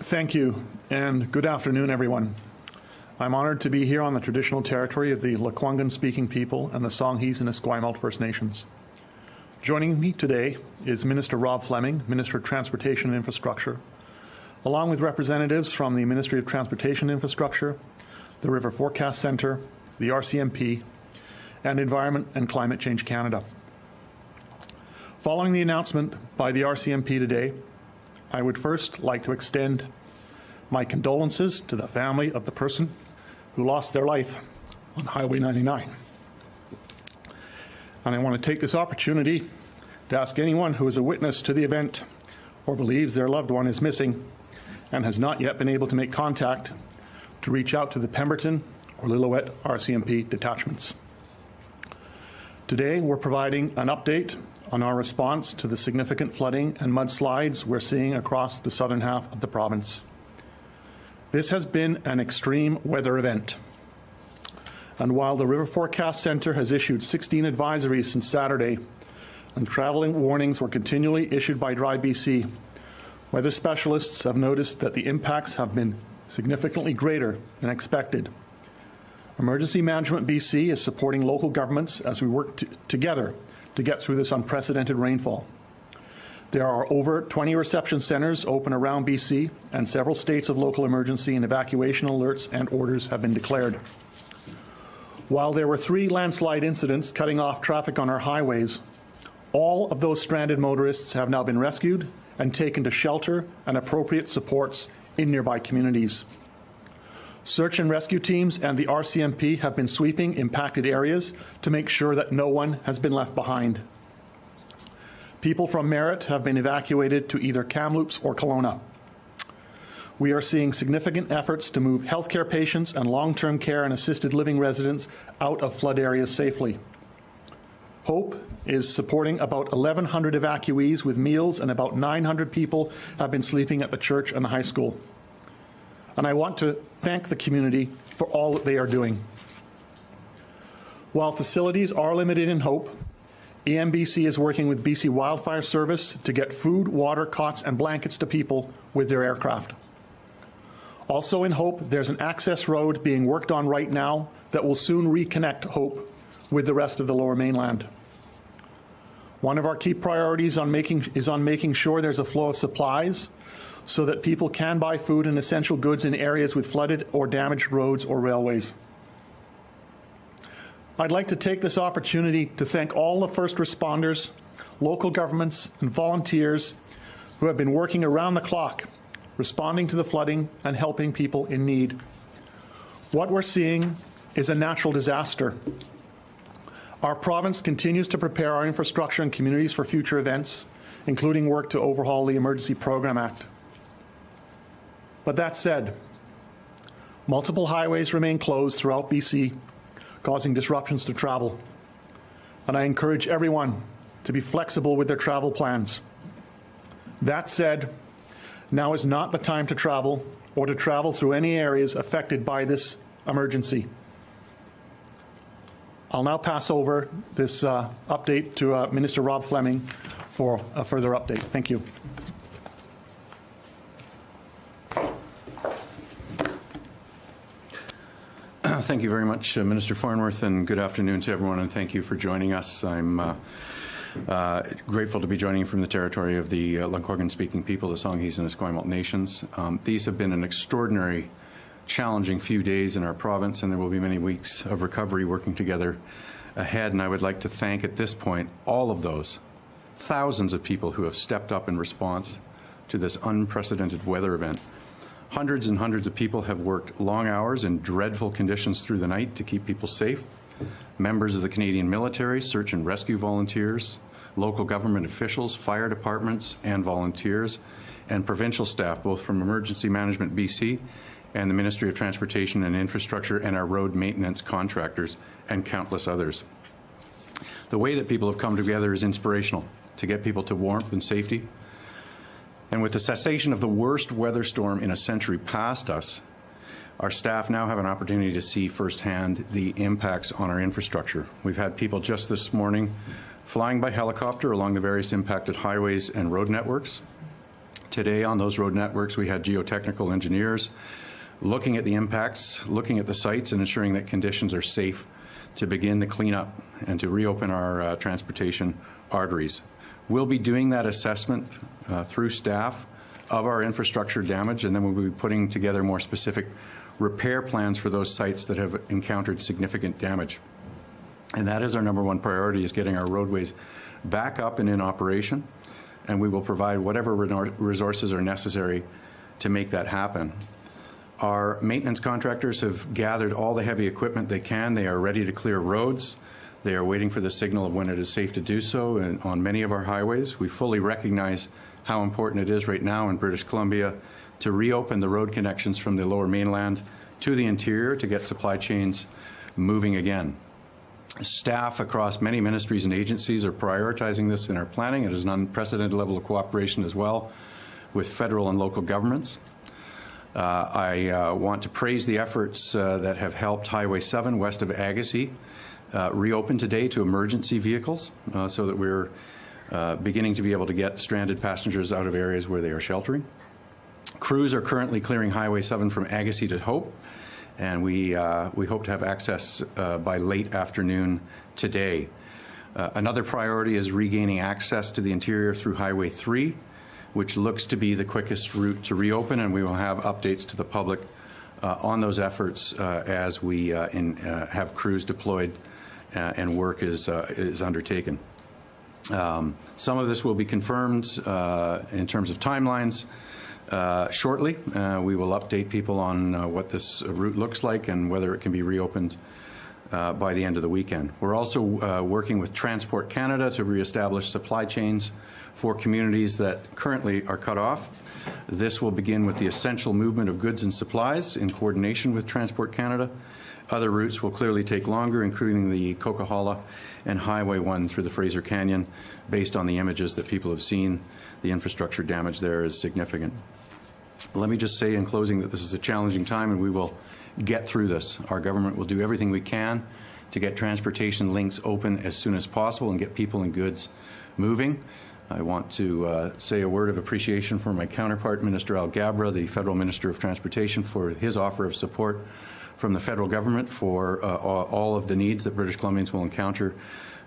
Thank you, and good afternoon, everyone. I'm honored to be here on the traditional territory of the Lekwungen-speaking people and the Songhees and Esquimalt First Nations. Joining me today is Minister Rob Fleming, Minister of Transportation and Infrastructure, along with representatives from the Ministry of Transportation and Infrastructure, the River Forecast Centre, the RCMP, and Environment and Climate Change Canada. Following the announcement by the RCMP today, I would first like to extend my condolences to the family of the person who lost their life on Highway 99. And I want to take this opportunity to ask anyone who is a witness to the event or believes their loved one is missing and has not yet been able to make contact to reach out to the Pemberton or Lillooet RCMP detachments. Today, we're providing an update on our response to the significant flooding and mudslides we're seeing across the southern half of the province. This has been an extreme weather event. And while the River Forecast Centre has issued 16 advisories since Saturday, and travelling warnings were continually issued by Dry BC, weather specialists have noticed that the impacts have been significantly greater than expected. Emergency Management BC is supporting local governments as we work together to get through this unprecedented rainfall. There are over 20 reception centres open around BC, and several states of local emergency and evacuation alerts and orders have been declared. While there were 3 landslide incidents cutting off traffic on our highways, all of those stranded motorists have now been rescued and taken to shelter and appropriate supports in nearby communities. Search and rescue teams and the RCMP have been sweeping impacted areas to make sure that no one has been left behind. People from Merritt have been evacuated to either Kamloops or Kelowna. We are seeing significant efforts to move healthcare patients and long-term care and assisted living residents out of flood areas safely. Hope is supporting about 1,100 evacuees with meals, and about 900 people have been sleeping at the church and the high school. And I want to thank the community for all that they are doing. While facilities are limited in Hope, EMBC is working with BC Wildfire Service to get food, water, cots, and blankets to people with their aircraft. Also in Hope, there's an access road being worked on right now that will soon reconnect Hope with the rest of the Lower Mainland. One of our key priorities is on making sure there's a flow of supplies so that people can buy food and essential goods in areas with flooded or damaged roads or railways. I'd like to take this opportunity to thank all the first responders, local governments, and volunteers who have been working around the clock, responding to the flooding and helping people in need. What we're seeing is a natural disaster. Our province continues to prepare our infrastructure and communities for future events, including work to overhaul the Emergency Program Act. But that said, multiple highways remain closed throughout BC, causing disruptions to travel. And I encourage everyone to be flexible with their travel plans. That said, now is not the time to travel or to travel through any areas affected by this emergency. I'll now pass over this update to Minister Rob Fleming for a further update. Thank you. Thank you very much, Minister Farnworth, and good afternoon to everyone, and thank you for joining us. I'm grateful to be joining you from the territory of the Lekwungen-speaking people, the Songhees and Esquimalt nations. These have been an extraordinary, challenging few days in our province, and there will be many weeks of recovery working together ahead, and I would like to thank at this point all of those thousands of people who have stepped up in response to this unprecedented weather event. Hundreds and hundreds of people have worked long hours in dreadful conditions through the night to keep people safe. Members of the Canadian military, search and rescue volunteers, local government officials, fire departments and volunteers, and provincial staff, both from Emergency Management BC and the Ministry of Transportation and Infrastructure and our road maintenance contractors, and countless others. The way that people have come together is inspirational to get people to warmth and safety. And with the cessation of the worst weather storm in a century past us, our staff now have an opportunity to see firsthand the impacts on our infrastructure. We've had people just this morning flying by helicopter along the various impacted highways and road networks Today on those road networks, we had geotechnical engineers looking at the impacts, looking at the sites, and ensuring that conditions are safe to begin the cleanup and to reopen our transportation arteries. We'll be doing that assessment through staff of our infrastructure damage, and then we'll be putting together more specific repair plans for those sites that have encountered significant damage. And that is our number one priority, is getting our roadways back up and in operation, and we will provide whatever resources are necessary to make that happen. Our maintenance contractors have gathered all the heavy equipment they can. They are ready to clear roads. They are waiting for the signal of when it is safe to do so on many of our highways. We fully recognize how important it is right now in British Columbia to reopen the road connections from the Lower Mainland to the interior to get supply chains moving again. Staff across many ministries and agencies are prioritizing this in our planning. It is an unprecedented level of cooperation as well with federal and local governments. I want to praise the efforts that have helped Highway 7 west of Agassiz reopen today to emergency vehicles so that we're beginning to be able to get stranded passengers out of areas where they are sheltering. Crews are currently clearing Highway 7 from Agassiz to Hope, and we hope to have access by late afternoon today. Another priority is regaining access to the interior through Highway 3, which looks to be the quickest route to reopen, and we will have updates to the public on those efforts as we have crews deployed and work is undertaken. Some of this will be confirmed in terms of timelines shortly. We will update people on what this route looks like and whether it can be reopened by the end of the weekend. We're also working with Transport Canada to reestablish supply chains for communities that currently are cut off. This will begin with the essential movement of goods and supplies in coordination with Transport Canada. Other routes will clearly take longer, including the Coquihalla and Highway 1 through the Fraser Canyon. Based on the images that people have seen, the infrastructure damage there is significant. Let me just say in closing that this is a challenging time, and we will get through this. Our government will do everything we can to get transportation links open as soon as possible and get people and goods moving. I want to say a word of appreciation for my counterpart, Minister Al Gabra, the Federal Minister of Transportation, for his offer of support from the federal government for all of the needs that British Columbians will encounter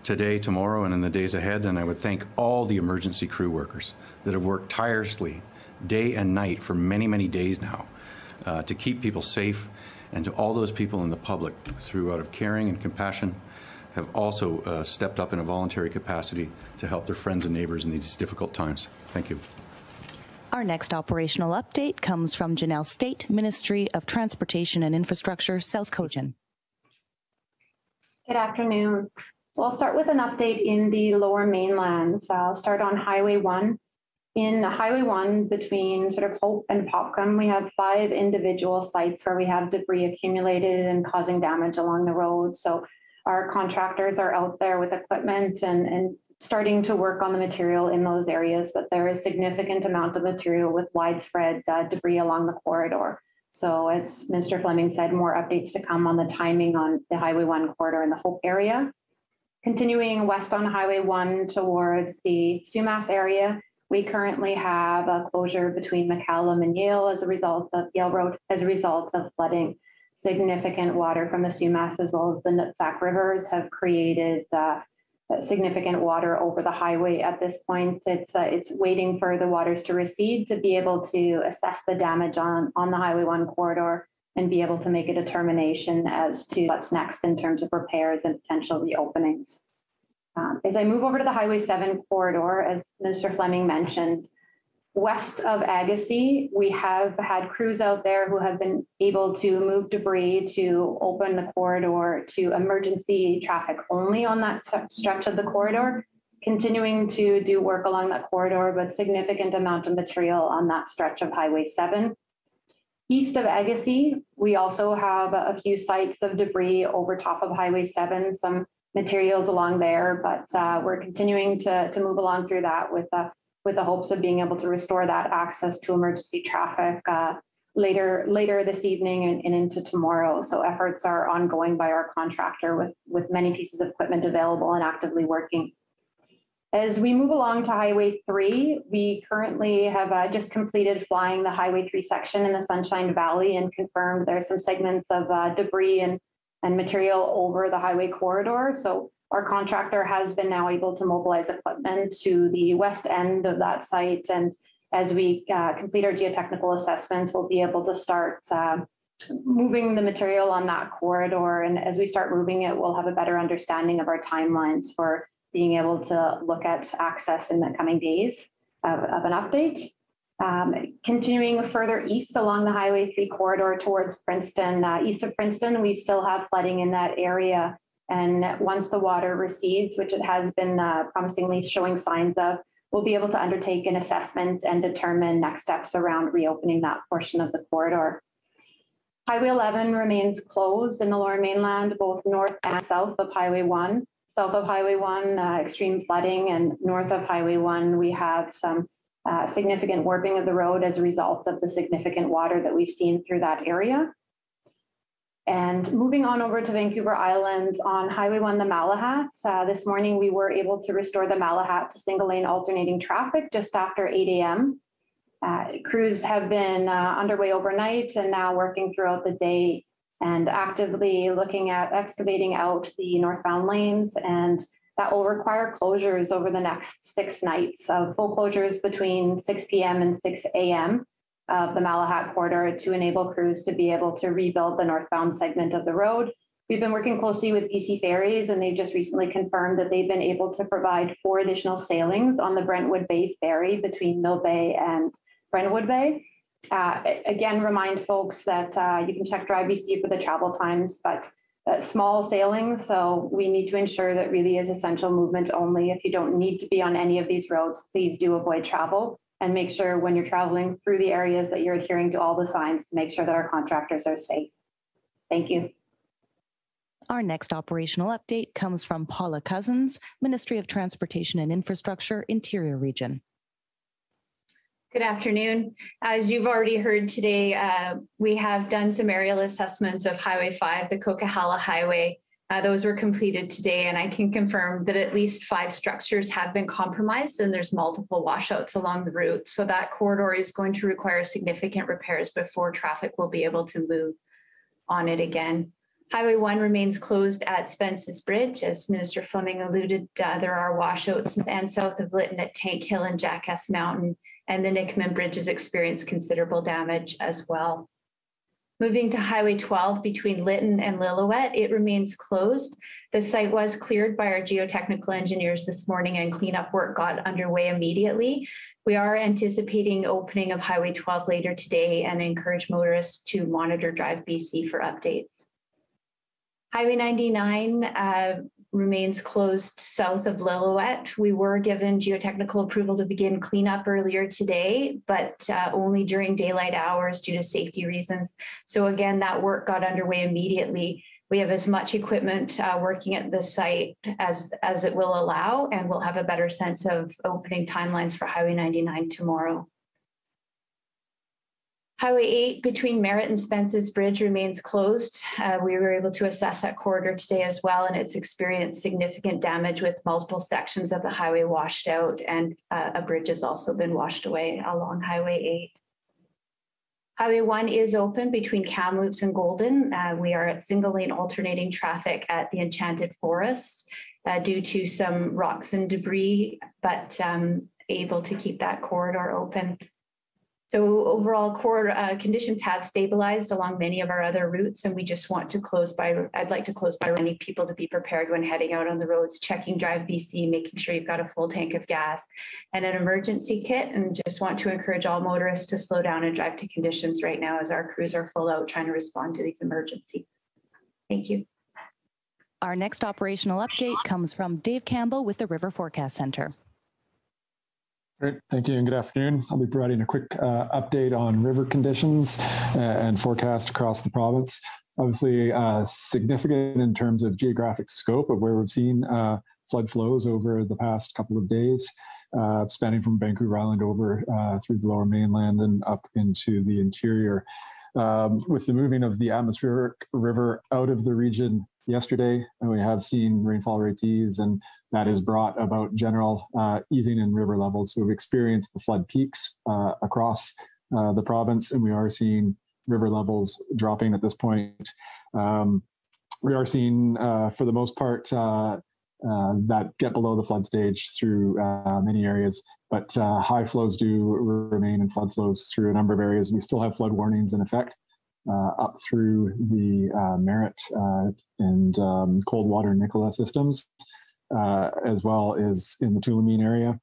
today, tomorrow, and in the days ahead. And I would thank all the emergency crew workers that have worked tirelessly day and night for many, many days now to keep people safe, and to all those people in the public who, out of caring and compassion, have also stepped up in a voluntary capacity to help their friends and neighbors in these difficult times. Thank you. Our next operational update comes from Janelle State, Ministry of Transportation and Infrastructure, South Coast. Good afternoon. So I'll start with an update in the Lower Mainland. So I'll start on Highway 1. In Highway 1, between sort of Hope and Popcom, we have 5 individual sites where we have debris accumulated and causing damage along the road. So our contractors are out there with equipment and starting to work on the material in those areas, but there is significant amount of material with widespread debris along the corridor. So as Minister Fleming said, more updates to come on the timing on the Highway 1 corridor in the Hope area. Continuing west on Highway 1 towards the Sumas area, we currently have a closure between McCallum and Yale as a result of Yale Road as a result of flooding. Significant water from the Sumas as well as the Nutsack rivers have created significant water over the highway at this point. It's waiting for the waters to recede to be able to assess the damage on the Highway 1 corridor and be able to make a determination as to what's next in terms of repairs and potential reopenings. As I move over to the Highway 7 corridor, as Minister Fleming mentioned, west of Agassiz, we have had crews out there who have been able to move debris to open the corridor to emergency traffic only on that stretch of the corridor, continuing to do work along that corridor, but significant amount of material on that stretch of Highway 7. East of Agassiz, we also have a few sites of debris over top of Highway 7, some materials along there, but we're continuing to move along through that with the hopes of being able to restore that access to emergency traffic later this evening and into tomorrow. So efforts are ongoing by our contractor with many pieces of equipment available and actively working. As we move along to Highway 3, we currently have just completed flying the Highway 3 section in the Sunshine Valley and confirmed there's some segments of debris and material over the highway corridor. So our contractor has been now able to mobilize equipment to the west end of that site. And as we complete our geotechnical assessments, we'll be able to start moving the material on that corridor. And as we start moving it, we'll have a better understanding of our timelines for being able to look at access in the coming days of an update. Continuing further east along the Highway 3 corridor towards Princeton, east of Princeton, we still have flooding in that area. And once the water recedes, which it has been promisingly showing signs of, we'll be able to undertake an assessment and determine next steps around reopening that portion of the corridor. Highway 11 remains closed in the Lower Mainland, both north and south of Highway 1. South of Highway 1, extreme flooding, and north of Highway 1, we have some significant warping of the road as a result of the significant water that we've seen through that area. And moving on over to Vancouver Island on Highway 1, the Malahats, this morning we were able to restore the Malahat to single lane alternating traffic just after 8 a.m. Crews have been underway overnight and now working throughout the day and actively looking at excavating out the northbound lanes, and that will require closures over the next 6 nights of full closures between 6 p.m. and 6 a.m. of the Malahat corridor to enable crews to be able to rebuild the northbound segment of the road. We've been working closely with BC Ferries, and they've just recently confirmed that they've been able to provide 4 additional sailings on the Brentwood Bay ferry between Mill Bay and Brentwood Bay. Again, remind folks that you can check Drive BC for the travel times, but small sailings, so we need to ensure that really is essential movement only. If you don't need to be on any of these roads, please do avoid travel and make sure when you're traveling through the areas that you're adhering to all the signs to make sure that our contractors are safe. Thank you. Our next operational update comes from Paula Cousins, Ministry of Transportation and Infrastructure, Interior Region. Good afternoon. As you've already heard today, we have done some aerial assessments of Highway 5, the Coquihalla Highway. Those were completed today, and I can confirm that at least 5 structures have been compromised and there's multiple washouts along the route. So that corridor is going to require significant repairs before traffic will be able to move on it again. Highway 1 remains closed at Spence's Bridge. As Minister Fleming alluded, there are washouts north and south of Lytton at Tank Hill and Jackass Mountain, and the Nickman Bridge has experienced considerable damage as well. Moving to Highway 12 between Lytton and Lillooet, it remains closed. The site was cleared by our geotechnical engineers this morning and cleanup work got underway immediately. We are anticipating opening of Highway 12 later today and encourage motorists to monitor Drive BC for updates. Highway 99 remains closed south of Lillooet. We were given geotechnical approval to begin cleanup earlier today, but only during daylight hours due to safety reasons. So again, that work got underway immediately. We have as much equipment working at the site as it will allow, and we'll have a better sense of opening timelines for Highway 99 tomorrow. Highway 8 between Merritt and Spence's Bridge remains closed. We were able to assess that corridor today as well, and it's experienced significant damage with multiple sections of the highway washed out, and a bridge has also been washed away along Highway 8. Highway 1 is open between Kamloops and Golden. We are at single lane alternating traffic at the Enchanted Forest due to some rocks and debris, but able to keep that corridor open. So overall, conditions have stabilized along many of our other routes, and we just want to close by, I'd like to close by reminding people to be prepared when heading out on the roads, checking Drive BC, making sure you've got a full tank of gas and an emergency kit, and just want to encourage all motorists to slow down and drive to conditions right now as our crews are full out trying to respond to these emergencies. Thank you. Our next operational update comes from Dave Campbell with the River Forecast Center. Great, thank you and good afternoon. I'll be providing a quick update on river conditions and forecast across the province. Obviously significant in terms of geographic scope of where we've seen flood flows over the past couple of days, spanning from Vancouver Island over through the Lower Mainland and up into the interior. With the moving of the atmospheric river out of the region yesterday, and we have seen rainfall rates ease, and that has brought about general easing in river levels. So we've experienced the flood peaks across the province, and we are seeing river levels dropping at this point. We are seeing, for the most part, that get below the flood stage through many areas, but high flows do remain and flood flows through a number of areas. We still have flood warnings in effect up through the Merritt and Coldwater and Nicola systems, as well as in the Tulameen area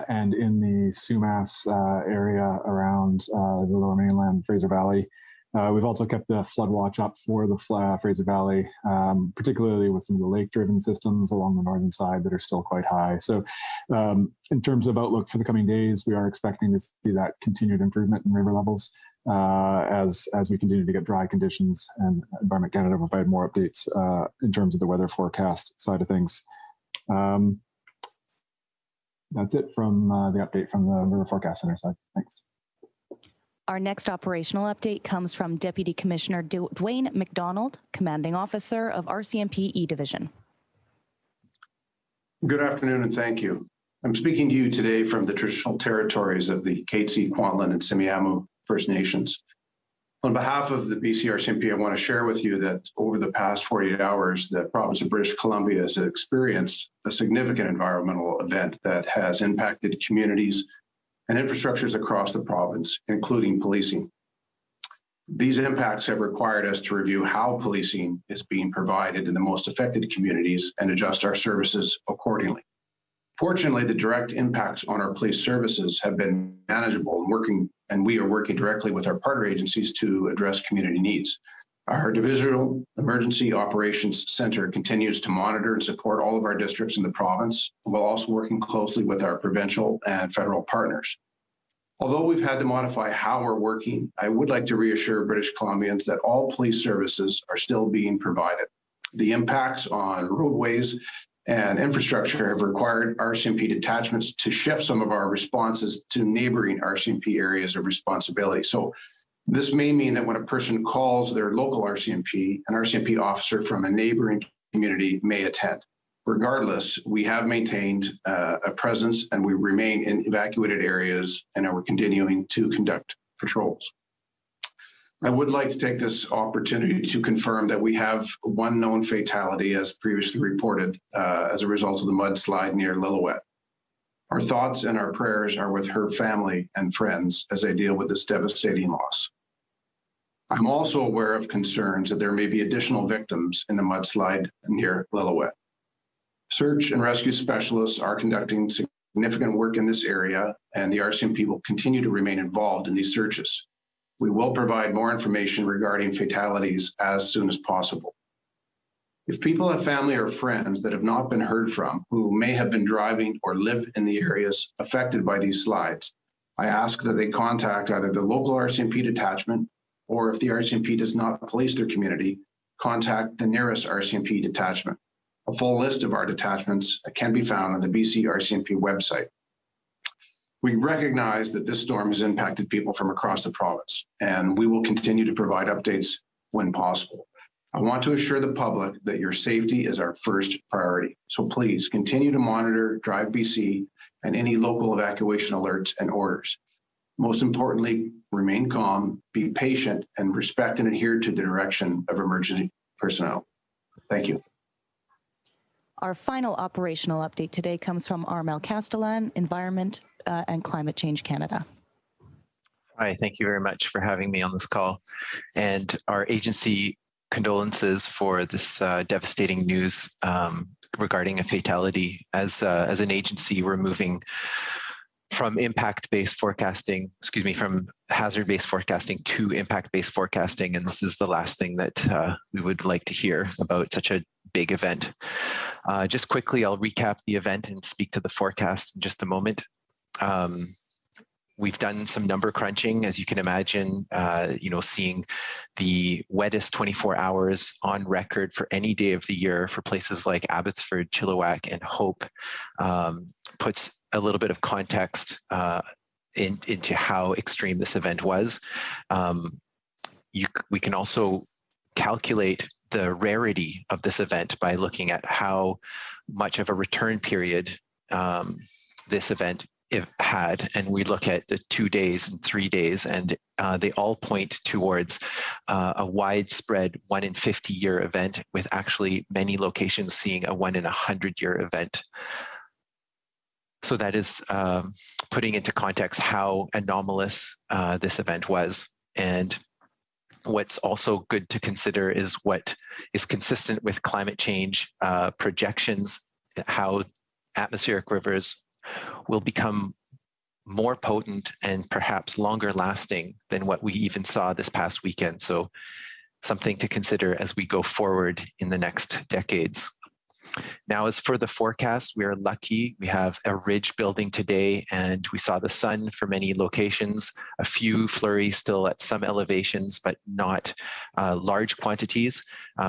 and in the Sumas area around the Lower Mainland, Fraser Valley. We've also kept the flood watch up for the Fraser Valley, particularly with some of the lake-driven systems along the northern side that are still quite high. So in terms of outlook for the coming days, we are expecting to see that continued improvement in river levels as we continue to get dry conditions, and Environment Canada will provide more updates in terms of the weather forecast side of things. That's it from the update from the River Forecast Center side. Thanks. Our next operational update comes from Deputy Commissioner Dwayne McDonald, Commanding Officer of RCMP E Division. Good afternoon and thank you. I'm speaking to you today from the traditional territories of the Katzie, Kwantlen, and Simiamu First Nations. On behalf of the BC RCMP, I want to share with you that over the past 48 hours, the province of British Columbia has experienced a significant environmental event that has impacted communities and infrastructures across the province, including policing. These impacts have required us to review how policing is being provided in the most affected communities and adjust our services accordingly. Fortunately, the direct impacts on our police services have been manageable and we are working directly with our partner agencies to address community needs. Our Divisional Emergency Operations Center continues to monitor and support all of our districts in the province, while also working closely with our provincial and federal partners. Although we've had to modify how we're working, I would like to reassure British Columbians that all police services are still being provided. The impacts on roadways and infrastructure have required RCMP detachments to shift some of our responses to neighboring RCMP areas of responsibility. So this may mean that when a person calls their local RCMP, an RCMP officer from a neighboring community may attend. Regardless, we have maintained a presence and we remain in evacuated areas and we're continuing to conduct patrols. I would like to take this opportunity to confirm that we have one known fatality, as previously reported, as a result of the mudslide near Lillooet. Our thoughts and our prayers are with her family and friends as they deal with this devastating loss. I'm also aware of concerns that there may be additional victims in the mudslide near Lillooet. Search and rescue specialists are conducting significant work in this area, and the RCMP will continue to remain involved in these searches. We will provide more information regarding fatalities as soon as possible. If people have family or friends that have not been heard from, who may have been driving or live in the areas affected by these slides, I ask that they contact either the local RCMP detachment, or if the RCMP does not police their community, contact the nearest RCMP detachment. A full list of our detachments can be found on the BC RCMP website. We recognize that this storm has impacted people from across the province, and we will continue to provide updates when possible. I want to assure the public that your safety is our first priority. So please continue to monitor Drive BC and any local evacuation alerts and orders. Most importantly, remain calm, be patient, and respect and adhere to the direction of emergency personnel. Thank you. Our final operational update today comes from Armel Castellan, Environment and Climate Change Canada. Hi, thank you very much for having me on this call. And our agency condolences for this devastating news regarding a fatality. As an agency, we're moving from impact-based forecasting, from hazard-based forecasting to impact-based forecasting. And this is the last thing that we would like to hear about such a big event. Just quickly, I'll recap the event and speak to the forecast in just a moment. We've done some number crunching, as you can imagine, seeing the wettest 24 hours on record for any day of the year for places like Abbotsford, Chilliwack, and Hope puts a little bit of context into how extreme this event was. We can also calculate the rarity of this event by looking at how much of a return period this event had, and we look at the 2 days and 3 days, and they all point towards a widespread 1 in 50 year event, with actually many locations seeing a 1 in 100 year event. So that is putting into context how anomalous this event was. And what's also good to consider is what is consistent with climate change projections, how atmospheric rivers will become more potent and perhaps longer lasting than what we even saw this past weekend. So something to consider as we go forward in the next decades. Now, as for the forecast, we are lucky. We have a ridge building today, and we saw the sun for many locations, a few flurries still at some elevations, but not large quantities.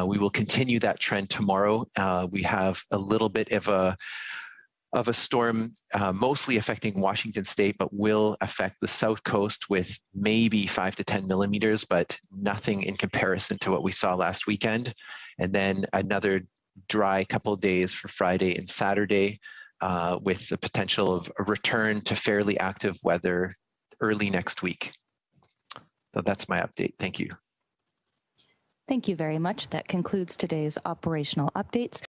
We will continue that trend tomorrow. We have a little bit of a storm mostly affecting Washington State, but will affect the south coast with maybe 5 to 10 millimeters, but nothing in comparison to what we saw last weekend. And then another dry couple of days for Friday and Saturday, with the potential of a return to fairly active weather early next week. So that's my update. Thank you. Thank you very much. That concludes today's operational updates.